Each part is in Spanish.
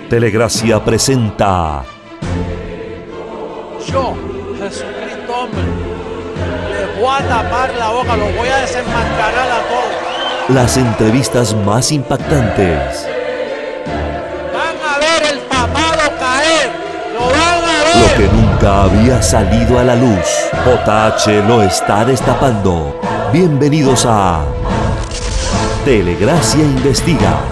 Telegracia presenta. Yo, Jesucristo hombre, les voy a tapar la boca, los voy a desenmascarar a todos. Las entrevistas más impactantes. Van a ver el papado caer, lo van a ver. Lo que nunca había salido a la luz. JH lo está destapando. Bienvenidos a Telegracia Investiga.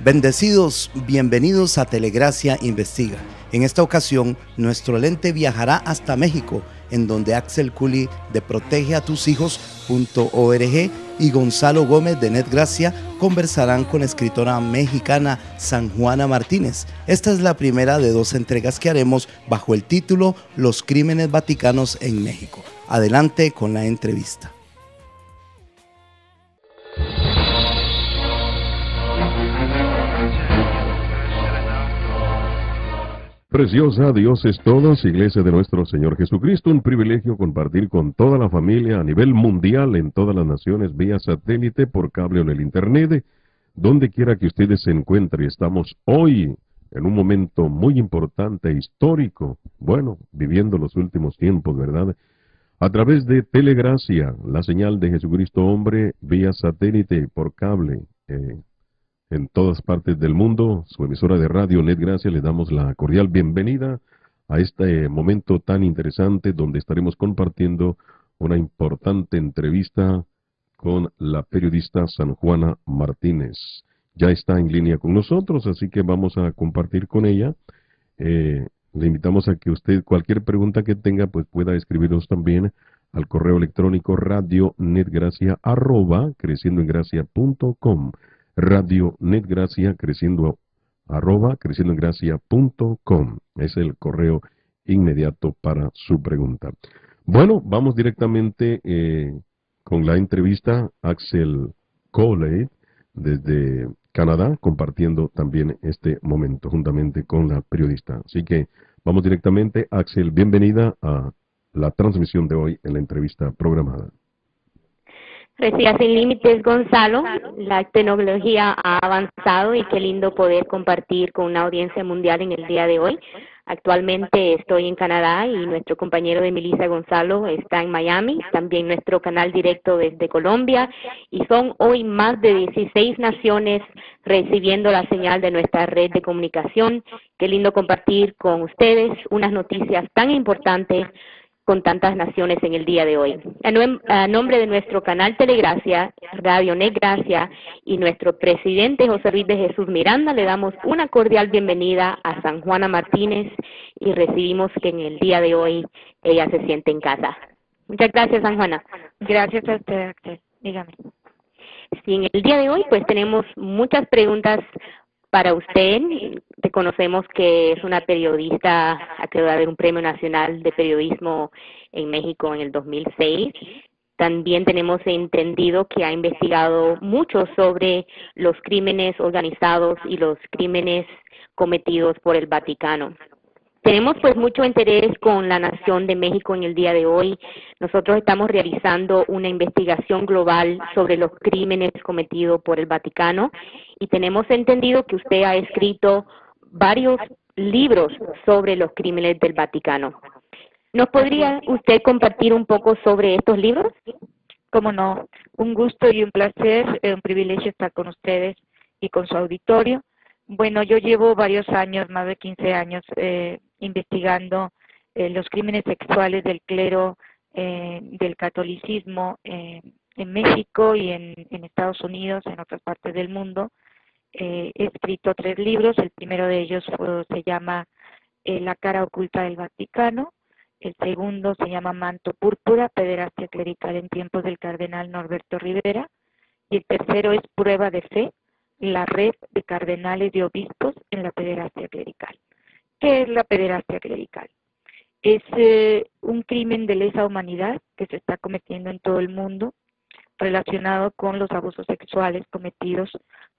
Bendecidos, bienvenidos a Telegracia Investiga. En esta ocasión, nuestro lente viajará hasta México, en donde Axel Culi de protegeatushijos.org y Gonzalo Gómez de NetGracia conversarán con la escritora mexicana Sanjuana Martínez. Esta es la primera de 2 entregas que haremos bajo el título Los crímenes vaticanos en México. Adelante con la entrevista. Preciosa, dioses todos, Iglesia de nuestro Señor Jesucristo, un privilegio compartir con toda la familia a nivel mundial en todas las naciones vía satélite, por cable o en el internet, donde quiera que ustedes se encuentren. Estamos hoy en un momento muy importante, histórico, bueno, viviendo los últimos tiempos, ¿verdad? A través de Telegracia, la señal de Jesucristo hombre, vía satélite, por cable, en todas partes del mundo, su emisora de radio NetGracia, le damos la cordial bienvenida a este momento tan interesante donde estaremos compartiendo una importante entrevista con la periodista Sanjuana Martínez. Ya está en línea con nosotros, así que vamos a compartir con ella. Le invitamos a que usted cualquier pregunta que tenga pues pueda escribirnos también al correo electrónico radionetgracia@creciendoengracia.com. Radio NetGracia creciendoengracia.com. Es el correo inmediato para su pregunta. Bueno, vamos directamente con la entrevista. Axel Coli desde Canadá, compartiendo también este momento juntamente con la periodista. Así que vamos directamente. Axel, bienvenida a la transmisión de hoy en la entrevista programada. Recía sin límites, Gonzalo. La tecnología ha avanzado y qué lindo poder compartir con una audiencia mundial en el día de hoy. Actualmente estoy en Canadá y nuestro compañero de Melissa, Gonzalo, está en Miami. También nuestro canal directo desde Colombia. Y son hoy más de 16 naciones recibiendo la señal de nuestra red de comunicación. Qué lindo compartir con ustedes unas noticias tan importantes con tantas naciones en el día de hoy. A nombre de nuestro canal Telegracia, Radio NetGracia y nuestro presidente José Luis de Jesús Miranda, le damos una cordial bienvenida a Sanjuana Martínez y recibimos que en el día de hoy ella se siente en casa. Muchas gracias, Sanjuana. Gracias a usted, Axel. Dígame. Sí, en el día de hoy pues tenemos muchas preguntas para usted. Reconocemos que es una periodista acreedora de un Premio Nacional de Periodismo en México en el 2006. También tenemos entendido que ha investigado mucho sobre los crímenes organizados y los crímenes cometidos por el Vaticano. Tenemos pues mucho interés con la nación de México en el día de hoy. Nosotros estamos realizando una investigación global sobre los crímenes cometidos por el Vaticano y tenemos entendido que usted ha escrito varios libros sobre los crímenes del Vaticano. ¿Nos podría usted compartir un poco sobre estos libros? Cómo no, un gusto y un placer, un privilegio estar con ustedes y con su auditorio. Bueno, yo llevo varios años, más de 15 años, investigando los crímenes sexuales del clero del catolicismo en México y en Estados Unidos, en otras partes del mundo. He escrito 3 libros, el primero de ellos se llama La cara oculta del Vaticano, el segundo se llama Manto Púrpura, pederastia clerical en tiempos del cardenal Norberto Rivera, y el tercero es Prueba de Fe, la red de cardenales y obispos en la pederastia clerical. ¿Qué es la pederastia clerical? Es un crimen de lesa humanidad que se está cometiendo en todo el mundo relacionado con los abusos sexuales cometidos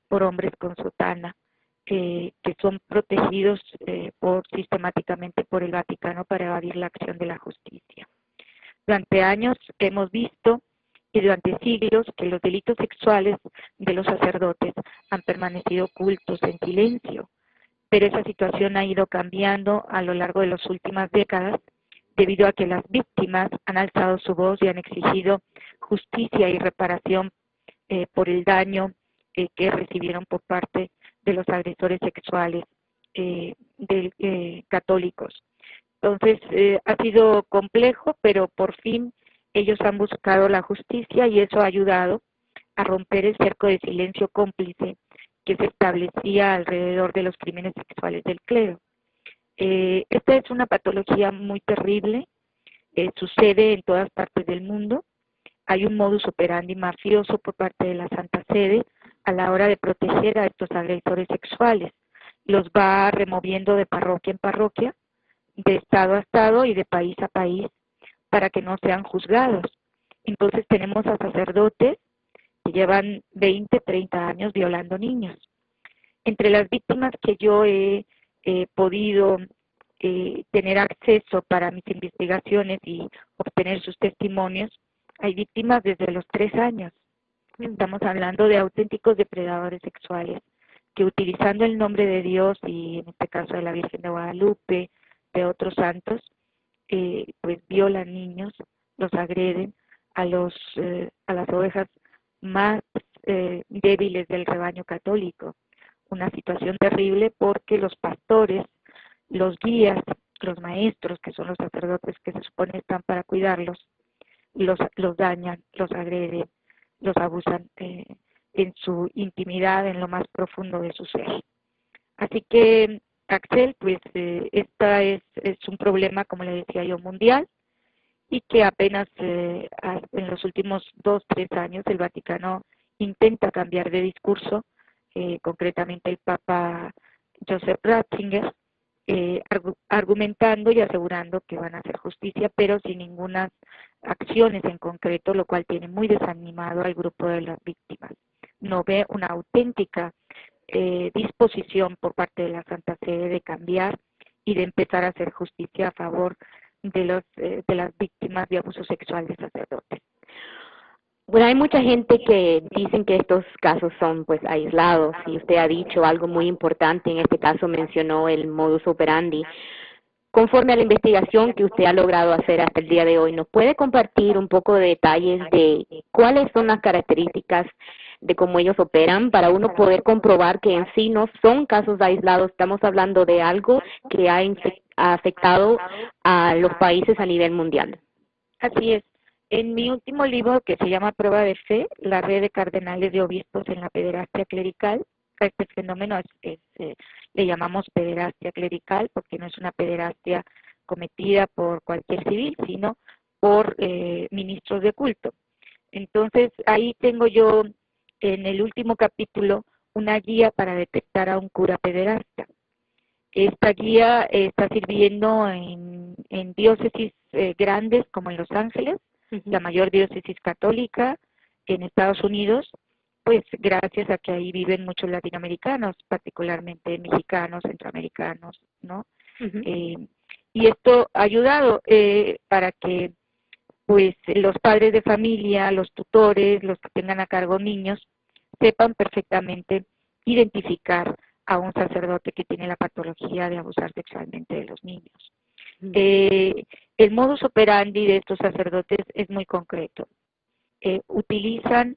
por hombres con sotana, que son protegidos sistemáticamente por el Vaticano para evadir la acción de la justicia. Durante años hemos visto y durante siglos que los delitos sexuales de los sacerdotes han permanecido ocultos en silencio. Pero esa situación ha ido cambiando a lo largo de las últimas décadas debido a que las víctimas han alzado su voz y han exigido justicia y reparación por el daño que recibieron por parte de los agresores sexuales católicos. Entonces, ha sido complejo, pero por fin ellos han buscado la justicia y eso ha ayudado a romper el cerco de silencio cómplice que se establecía alrededor de los crímenes sexuales del clero. Esta es una patología muy terrible, sucede en todas partes del mundo. Hay un modus operandi mafioso por parte de la Santa Sede a la hora de proteger a estos agresores sexuales. Los va removiendo de parroquia en parroquia, de estado a estado y de país a país para que no sean juzgados. Entonces tenemos a sacerdotes que llevan 20, 30 años violando niños. Entre las víctimas que yo he podido tener acceso para mis investigaciones y obtener sus testimonios, hay víctimas desde los 3 años. Estamos hablando de auténticos depredadores sexuales que utilizando el nombre de Dios y en este caso de la Virgen de Guadalupe, de otros santos, pues violan niños, los agreden a las ovejas más débiles del rebaño católico. Una situación terrible porque los pastores, los guías, los maestros, que son los sacerdotes que se supone están para cuidarlos, los dañan, los agreden, los abusan en su intimidad, en lo más profundo de su ser. Así que, Axel, pues esta es un problema, como le decía yo, mundial, y que apenas en los últimos 2, 3 años el Vaticano intenta cambiar de discurso, concretamente el Papa Joseph Ratzinger, argumentando y asegurando que van a hacer justicia, pero sin ninguna acciones en concreto, lo cual tiene muy desanimado al grupo de las víctimas. No ve una auténtica disposición por parte de la Santa Sede de cambiar y de empezar a hacer justicia a favor de las víctimas de abuso sexual de sacerdotes. Bueno, hay mucha gente que dicen que estos casos son pues aislados y usted ha dicho algo muy importante, en este caso mencionó el modus operandi. Conforme a la investigación que usted ha logrado hacer hasta el día de hoy, ¿nos puede compartir un poco de detalles de cuáles son las características de cómo ellos operan para uno poder comprobar que en sí no son casos aislados? Estamos hablando de algo que ha afectado a los países a nivel mundial. Así es. En mi último libro, que se llama Prueba de Fe, la red de cardenales de obispos en la pederastia clerical, a este fenómeno le llamamos pederastia clerical porque no es una pederastia cometida por cualquier civil, sino por ministros de culto. Entonces, ahí tengo yo en el último capítulo una guía para detectar a un cura pederasta. Esta guía está sirviendo en diócesis grandes como en Los Ángeles, la mayor diócesis católica en Estados Unidos, pues gracias a que ahí viven muchos latinoamericanos, particularmente mexicanos, centroamericanos, ¿no? Y esto ha ayudado para que pues los padres de familia, los tutores, los que tengan a cargo niños, sepan perfectamente identificar a un sacerdote que tiene la patología de abusar sexualmente de los niños. El modus operandi de estos sacerdotes es muy concreto. Utilizan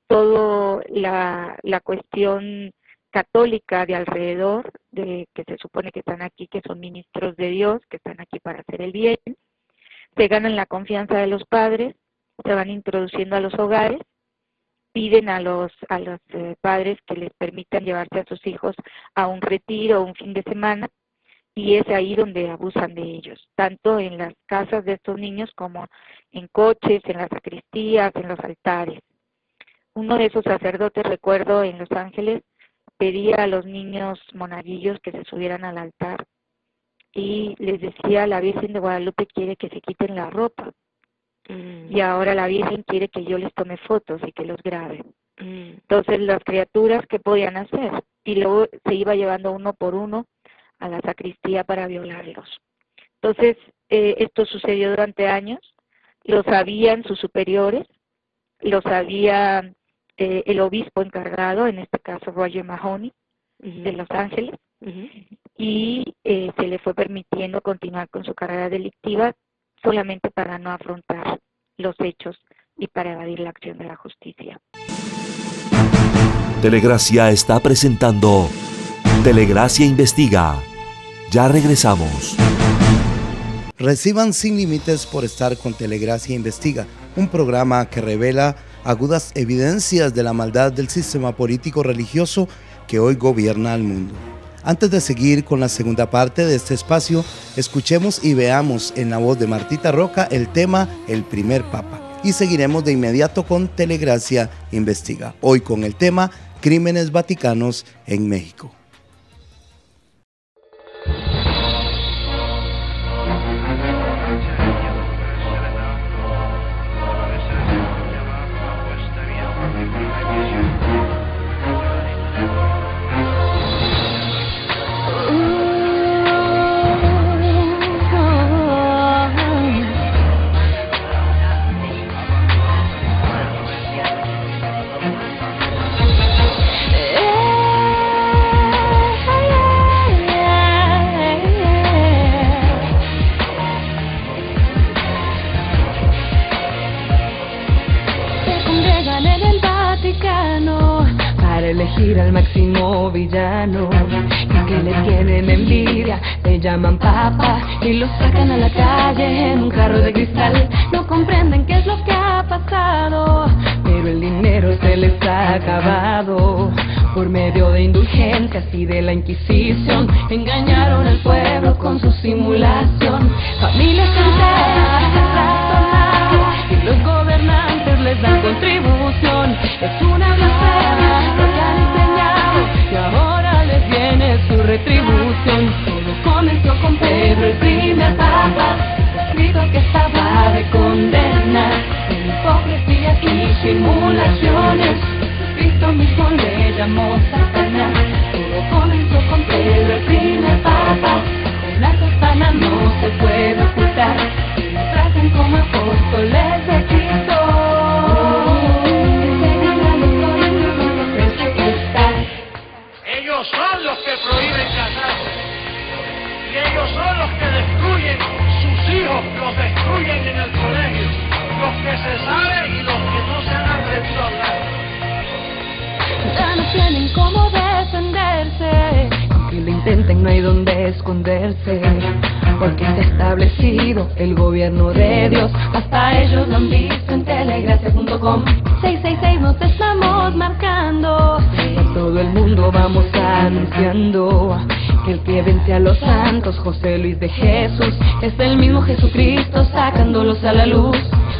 toda la cuestión católica de alrededor, de que se supone que están aquí, que son ministros de Dios, que están aquí para hacer el bien, se ganan la confianza de los padres, se van introduciendo a los hogares, piden a los padres que les permitan llevarse a sus hijos a un retiro o un fin de semana, y es ahí donde abusan de ellos, tanto en las casas de estos niños como en coches, en las sacristías, en los altares. Uno de esos sacerdotes, recuerdo, en Los Ángeles, pedía a los niños monaguillos que se subieran al altar y les decía, la Virgen de Guadalupe quiere que se quiten la ropa y ahora la Virgen quiere que yo les tome fotos y que los grabe. Entonces las criaturas, ¿qué podían hacer? Y luego se iba llevando uno por uno a la sacristía para violarlos. Entonces, esto sucedió durante años, lo sabían sus superiores, los había el obispo encargado, en este caso Roger Mahoney, de Los Ángeles, y se le fue permitiendo continuar con su carrera delictiva solamente para no afrontar los hechos y para evadir la acción de la justicia. Telegracia está presentando Telegracia Investiga. Ya regresamos. Reciban sin límites por estar con Telegracia Investiga, un programa que revela agudas evidencias de la maldad del sistema político religioso que hoy gobierna al mundo. Antes de seguir con la segunda parte de este espacio, escuchemos y veamos en la voz de Martita Roca el tema El primer Papa. Y seguiremos de inmediato con Telegracia Investiga, hoy con el tema Crímenes Vaticanos en México. Elegir al máximo villano y que le tienen envidia, le llaman papa y lo sacan a la calle en un carro de cristal. No comprenden qué es lo que ha pasado, pero el dinero se les ha acabado. Por medio de indulgencias y de la Inquisición engañaron al pueblo con su simulación. Familias enteras se trastornaron y los gobernantes les dan contribución. Es una blasfemia lo que han enseñado y ahora les viene su retribución. Todo comenzó con Pedro, el primer papa, escrito que estaba de condena en hipocresías y simulaciones. Cristo mismo le llamó Satanás. Todo comenzó con Pedro, el primer papa. Con la Satanás no se puede ocultar. Y nos tratan como apóstoles de Cristo. Ellos son los que prohíben casarse. Y ellos son los que destruyen sus hijos, los destruyen en el colegio. Los que se saben y los que no se han atrevido a hablar. Ya no tienen cómo defenderse, aunque lo intenten no hay donde esconderse, porque está establecido el gobierno de Dios, hasta ellos lo han visto en telegracia.com. 666 nos estamos marcando, a todo el mundo vamos anunciando que el que vence a los santos, José Luis de Jesús, es el mismo Jesucristo sacándolos a la luz.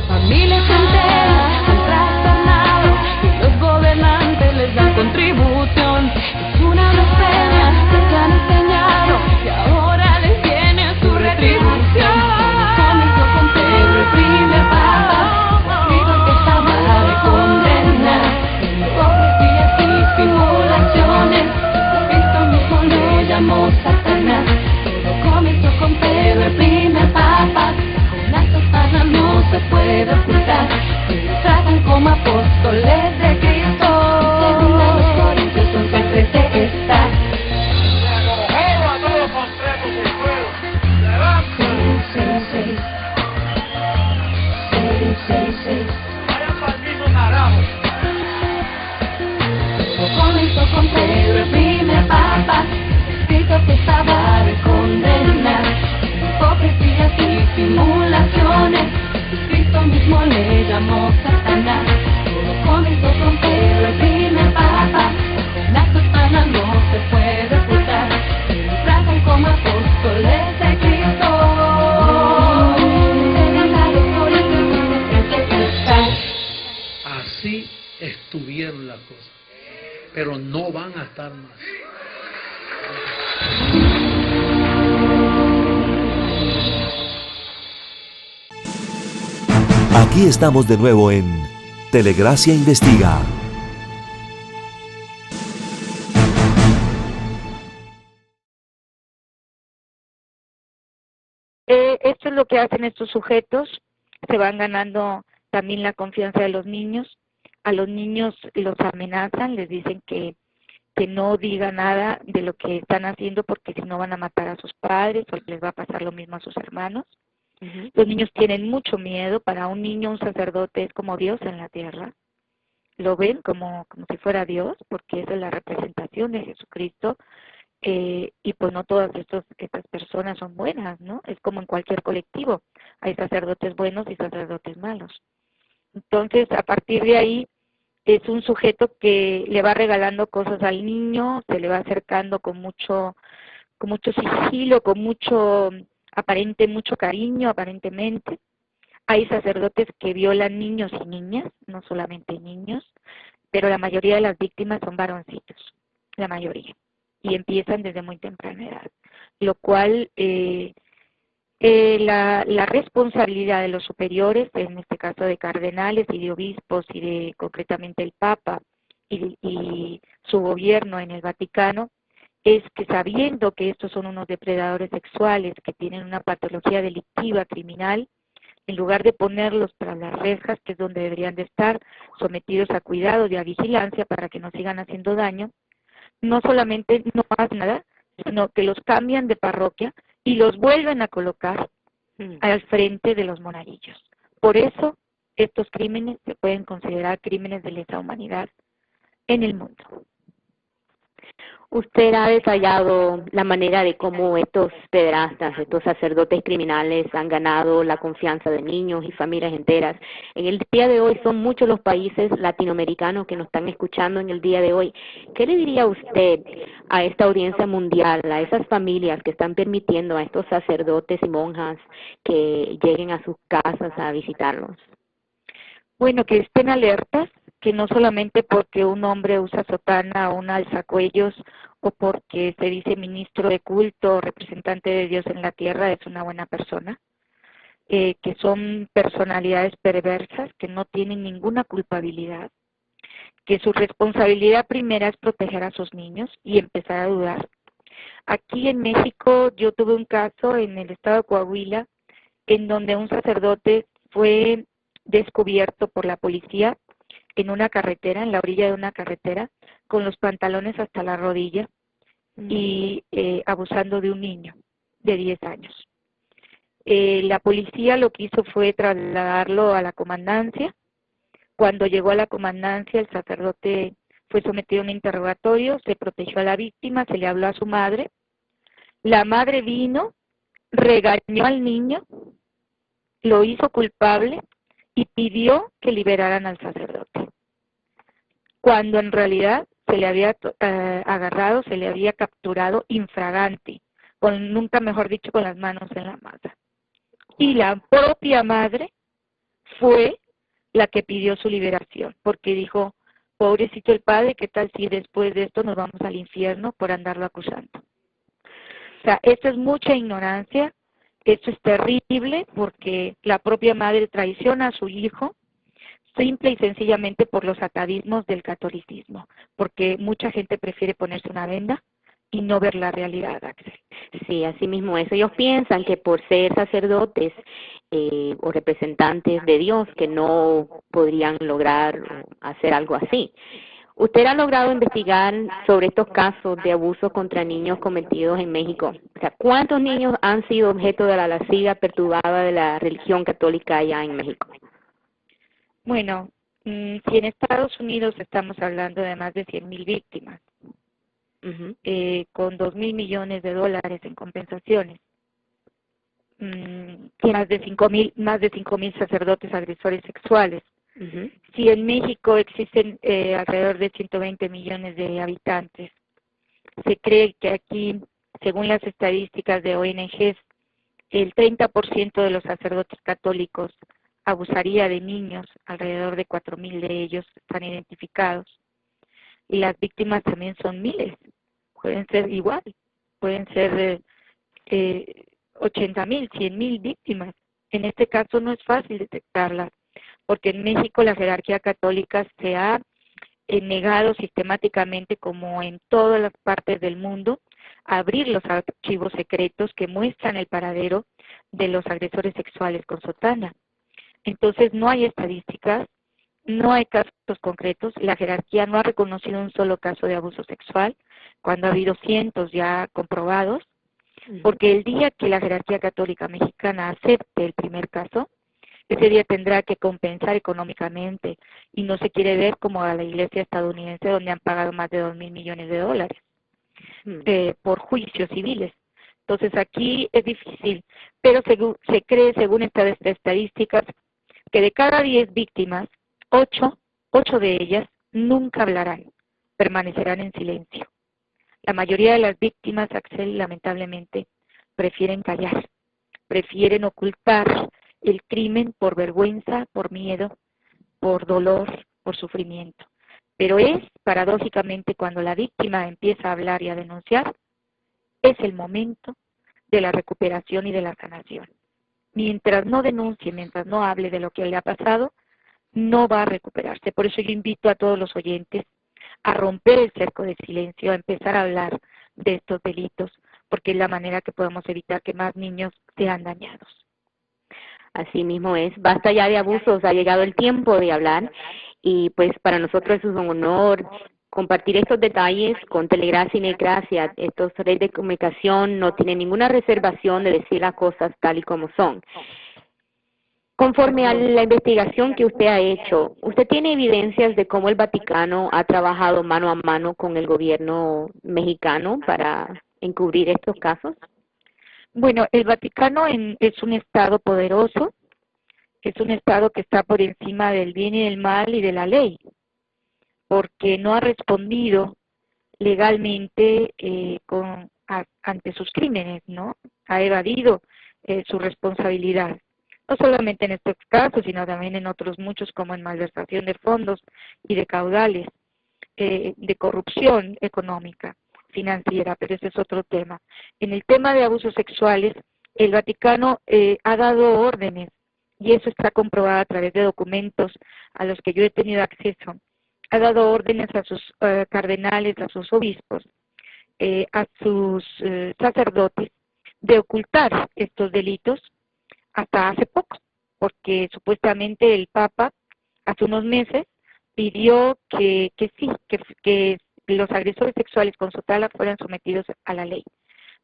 Familias enteras han trastornado y los gobernantes les dan contribución. Es una blasfemia que han enseñado y ahora les viene su retribución. Comenzó con Pedro, el primer papa, escrito que estaba de condena en hipocresías y simulaciones. Cristo mismo le llamó Satanás. Todo comenzó con Pedro, el primer papa. Con la Satanás no se puede ocultar. Ellos tratan como apóstoles de Cristo. Según a los Corintios 11:13 está. Arrojado a todos completos del fuego. Levántate. 666 666. Vayan para el mismo carajo. Todo comenzó con Pedro, el primer papa, escrito que estaba de condena en hipocresías y simulaciones. Cristo mismo le llamó Satanás. Todo comenzó con Pedro, el primer papa. La Satanás no se puede ocultar. Ellos tratan como apóstoles de Cristo. Así estuvieron las cosas, pero no van a estar más. Aquí estamos de nuevo en Telegracia Investiga. Esto es lo que hacen estos sujetos, se van ganando también la confianza de los niños. A los niños los amenazan, les dicen que no diga nada de lo que están haciendo porque si no van a matar a sus padres o les va a pasar lo mismo a sus hermanos. Los niños tienen mucho miedo. Para un niño, un sacerdote es como Dios en la tierra. Lo ven como si fuera Dios, porque esa es la representación de Jesucristo. Y pues no todas estas personas son buenas, ¿no? Es como en cualquier colectivo. Hay sacerdotes buenos y sacerdotes malos. Entonces, a partir de ahí, es un sujeto que le va regalando cosas al niño, se le va acercando con mucho sigilo, con mucho cariño, aparentemente. Hay sacerdotes que violan niños y niñas, no solamente niños, pero la mayoría de las víctimas son varoncitos, la mayoría, y empiezan desde muy temprana edad, lo cual la responsabilidad de los superiores, en este caso de cardenales y de obispos y de concretamente el Papa y su gobierno en el Vaticano, es que sabiendo que estos son unos depredadores sexuales que tienen una patología delictiva, criminal, en lugar de ponerlos tras las rejas, que es donde deberían de estar, sometidos a cuidados y a vigilancia para que no sigan haciendo daño, no solamente no hacen nada, sino que los cambian de parroquia y los vuelven a colocar al frente de los monaguillos. Por eso, estos crímenes se pueden considerar crímenes de lesa humanidad en el mundo. Usted ha detallado la manera de cómo estos pederastas, estos sacerdotes criminales han ganado la confianza de niños y familias enteras. En el día de hoy son muchos los países latinoamericanos que nos están escuchando en el día de hoy. ¿Qué le diría usted a esta audiencia mundial, a esas familias que están permitiendo a estos sacerdotes y monjas que lleguen a sus casas a visitarlos? Bueno, que estén alertas, que no solamente porque un hombre usa sotana o un alzacuellos o porque se dice ministro de culto o representante de Dios en la tierra es una buena persona, que son personalidades perversas, que no tienen ninguna culpabilidad, que su responsabilidad primera es proteger a sus niños y empezar a dudar. Aquí en México yo tuve un caso en el estado de Coahuila en donde un sacerdote fue descubierto por la policía en una carretera, en la orilla de una carretera, con los pantalones hasta la rodilla y abusando de un niño de 10 años. La policía lo que hizo fue trasladarlo a la comandancia. Cuando llegó a la comandancia, el sacerdote fue sometido a un interrogatorio, se protegió a la víctima, se le habló a su madre. La madre vino, regañó al niño, lo hizo culpable y pidió que liberaran al sacerdote, cuando en realidad se le había agarrado, se le había capturado infragante, nunca mejor dicho, con las manos en la masa. Y la propia madre fue la que pidió su liberación, porque dijo, pobrecito el padre, ¿qué tal si después de esto nos vamos al infierno por andarlo acusando? O sea, esto es mucha ignorancia. Esto es terrible porque la propia madre traiciona a su hijo simple y sencillamente por los atavismos del catolicismo, porque mucha gente prefiere ponerse una venda y no ver la realidad, Axel. Sí, así mismo es. Ellos piensan que por ser sacerdotes o representantes de Dios que no podrían lograr hacer algo así. ¿Usted ha logrado investigar sobre estos casos de abusos contra niños cometidos en México? O sea, ¿cuántos niños han sido objeto de la lascivia perturbada de la religión católica allá en México? Bueno, si en Estados Unidos estamos hablando de más de 100,000 víctimas, con $2,000 millones en compensaciones, más de 5,000 sacerdotes agresores sexuales. Si en México existen alrededor de 120 millones de habitantes, se cree que aquí, según las estadísticas de ONGs, el 30% de los sacerdotes católicos abusaría de niños, alrededor de 4,000 de ellos están identificados. Y las víctimas también son miles, pueden ser igual, pueden ser 80,000, 100,000 víctimas. En este caso no es fácil detectarlas, porque en México la jerarquía católica se ha negado sistemáticamente, como en todas las partes del mundo, a abrir los archivos secretos que muestran el paradero de los agresores sexuales con sotana. Entonces no hay estadísticas, no hay casos concretos, la jerarquía no ha reconocido un solo caso de abuso sexual, cuando ha habido cientos ya comprobados, porque el día que la jerarquía católica mexicana acepte el primer caso, ese día tendrá que compensar económicamente, y no se quiere ver como a la iglesia estadounidense, donde han pagado más de $2,000 millones por juicios civiles. Entonces aquí es difícil, pero se cree, según estas estadísticas, que de cada 10 víctimas, 8 de ellas nunca hablarán, permanecerán en silencio. La mayoría de las víctimas, Axel, lamentablemente, prefieren callar, prefieren ocultar el crimen por vergüenza, por miedo, por dolor, por sufrimiento. Pero es, paradójicamente, cuando la víctima empieza a hablar y a denunciar, es el momento de la recuperación y de la sanación. Mientras no denuncie, mientras no hable de lo que le ha pasado, no va a recuperarse. Por eso yo invito a todos los oyentes a romper el cerco de silencio, a empezar a hablar de estos delitos, porque es la manera que podemos evitar que más niños sean dañados. Así mismo es. Basta ya de abusos, ha llegado el tiempo de hablar, y pues para nosotros es un honor compartir estos detalles con Telegracia y Netgracia. Estos redes de comunicación no tienen ninguna reservación de decir las cosas tal y como son. Conforme a la investigación que usted ha hecho, ¿usted tiene evidencias de cómo el Vaticano ha trabajado mano a mano con el gobierno mexicano para encubrir estos casos? Bueno, el Vaticano es un Estado poderoso, es un Estado que está por encima del bien y del mal y de la ley, porque no ha respondido legalmente ante sus crímenes, ¿no? Ha evadido su responsabilidad. No solamente en estos casos, sino también en otros muchos, como en malversación de fondos y de caudales, de corrupción económica, financiera, pero ese es otro tema. En el tema de abusos sexuales, el Vaticano ha dado órdenes, y eso está comprobado a través de documentos a los que yo he tenido acceso. Ha dado órdenes a sus cardenales, a sus obispos, a sus sacerdotes, de ocultar estos delitos hasta hace poco, porque supuestamente el Papa hace unos meses pidió que los agresores sexuales con sotala fueran sometidos a la ley,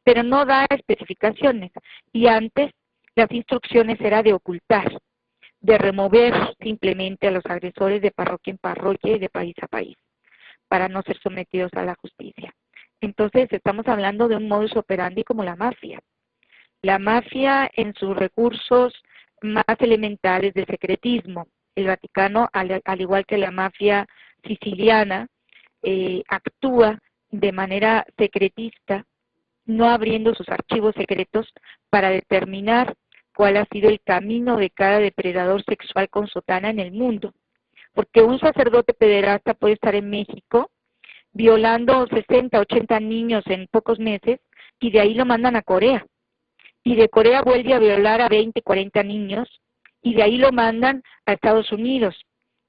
pero no da especificaciones, y antes las instrucciones eran de ocultar, de remover simplemente a los agresores de parroquia en parroquia y de país a país, para no ser sometidos a la justicia. Entonces estamos hablando de un modus operandi como la mafia. La mafia en sus recursos más elementales de secretismo. El Vaticano, al igual que la mafia siciliana, actúa de manera secretista, no abriendo sus archivos secretos para determinar cuál ha sido el camino de cada depredador sexual con sotana en el mundo. Porque un sacerdote pederasta puede estar en México violando 60, 80 niños en pocos meses, y de ahí lo mandan a Corea. Y de Corea vuelve a violar a 20, 40 niños, y de ahí lo mandan a Estados Unidos,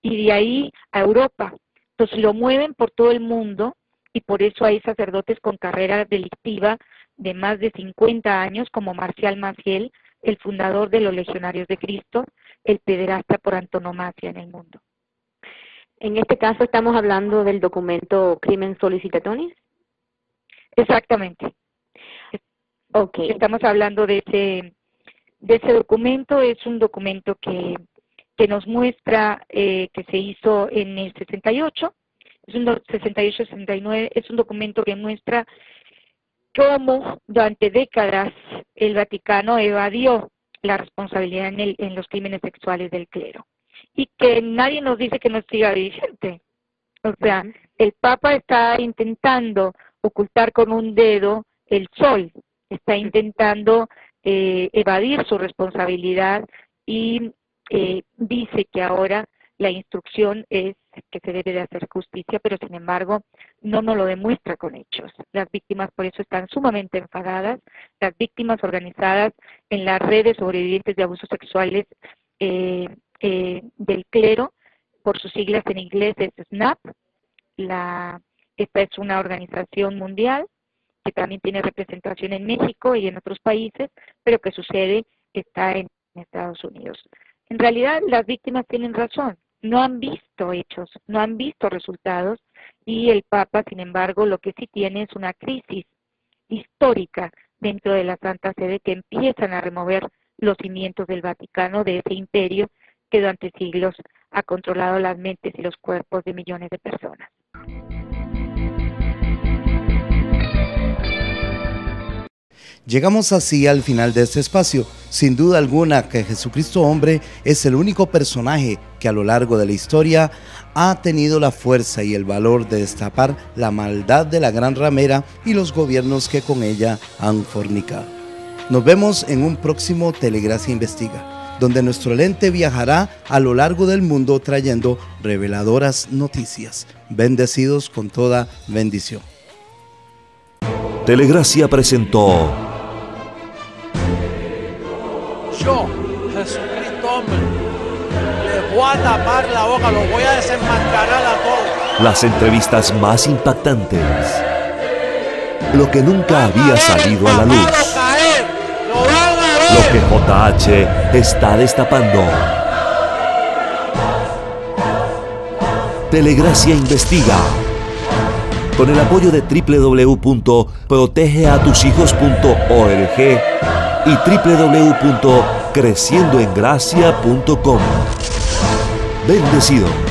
y de ahí a Europa. Entonces lo mueven por todo el mundo, y por eso hay sacerdotes con carrera delictiva de más de 50 años, como Marcial Maciel, el fundador de los Legionarios de Cristo, el pederasta por antonomasia en el mundo. En este caso estamos hablando del documento Crimen Solicitatonis. Exactamente. Okay. Estamos hablando de ese documento. Es un documento que nos muestra que se hizo en el 68, es un 68-69, es un documento que muestra cómo durante décadas el Vaticano evadió la responsabilidad en los crímenes sexuales del clero, y que nadie nos dice que no siga vigente. O sea, el Papa está intentando ocultar con un dedo el sol, está intentando evadir su responsabilidad, y dice que ahora la instrucción es que se debe de hacer justicia, pero sin embargo no nos lo demuestra con hechos. Las víctimas por eso están sumamente enfadadas, las víctimas organizadas en las redes sobrevivientes de abusos sexuales del clero, por sus siglas en inglés es SNAP. Esta es una organización mundial que también tiene representación en México y en otros países, pero que su sede está en Estados Unidos. En realidad las víctimas tienen razón, no han visto hechos, no han visto resultados, y el Papa, sin embargo, lo que sí tiene es una crisis histórica dentro de la Santa Sede, que empiezan a remover los cimientos del Vaticano, de ese imperio que durante siglos ha controlado las mentes y los cuerpos de millones de personas. Llegamos así al final de este espacio. Sin duda alguna que Jesucristo hombre es el único personaje que a lo largo de la historia ha tenido la fuerza y el valor de destapar la maldad de la gran ramera y los gobiernos que con ella han fornicado. Nos vemos en un próximo Telegracia Investiga, donde nuestro lente viajará a lo largo del mundo trayendo reveladoras noticias. Bendecidos con toda bendición. Telegracia presentó Yo, Jesucristo hombre, les voy a tapar la boca, los voy a desenmascarar a todos. las entrevistas más impactantes, lo que nunca había salido a la luz, lo que JH está destapando. Telegracia Investiga, con el apoyo de www.protegeatushijos.org y www.creciendoengracia.com. Bendecidos.